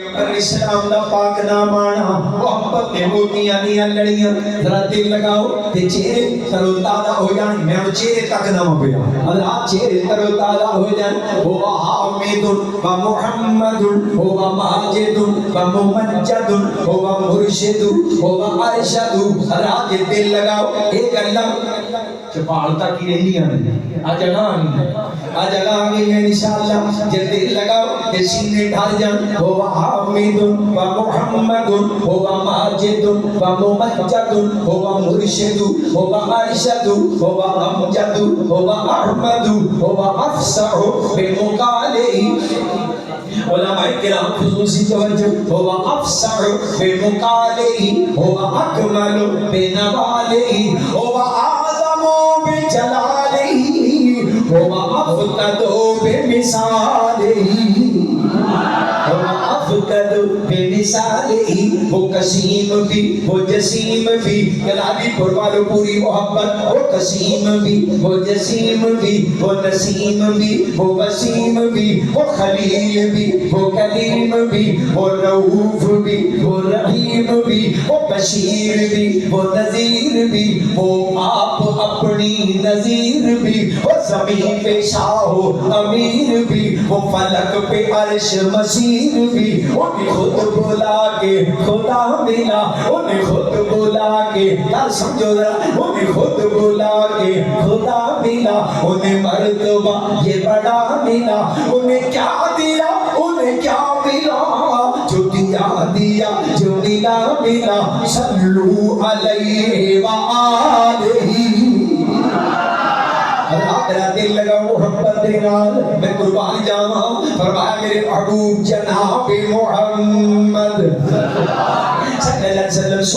اسلام دا پاک نام آنا محبت نے موتیاں دیاں لڑیاں ذرا دل لگاؤ تے چہرے ترو تازہ ہو جان میں چہرے تک نہ پیا حضرات چہرے ترو تازہ ہو جان ہو حامد و محمد ہو ماجد و ممجد ہو مرشد ہو ارشد حضرات دل لگاؤ ایک اللہ چپالتا کی رہنیاں آج اگا آگے ہیں انشاءاللہ جب دل لگاؤ تے سینے ڈھال جان ہو حامد و محمد ہو ماجد و ممجد ہو مرشد ہو ارشد ہو امجد ہو احمد ہو افصح بمقالئ علماء کرام خصوصی توجہ ہو افصح بمقالئ ہو اکمل بنوالئ ہو اعظم بجلالئ ہو افقد بمثالئ افقد بمثالئ وہ قسیم بھی وہ جسیم بھی کلابی پروالو پوری محبت وہ قسیم بھی وہ جسیم بھی وہ نسیم بھی وہ وسیم بھی وہ خلیل بھی وہ کلیم بھی وہ رؤوف بھی وہ رحیم بھی وہ بشیر بھی وہ نذیر بھی وہ آپ اپنی نذیر بھی وہ زمین پہ شاہ امیر بھی وہ فلک پہ عرش مسیر بھی انہیں خود بولا کہ خدا ملا انہیں خود بولا کہ یار سمجھو ذرا انہیں خود بولا کہ خدا ملا انہیں مرتبہ یہ بڑا ملا انہیں کیا دیا انہیں کیا ملا جو دیا دیا جو ملا ملا صلو علیہ وآلہ میرا دل لگا محبت دے نال میں قربان جاواں فرمایا میرے محبوب جناب محمد صلی اللہ علیہ وسلم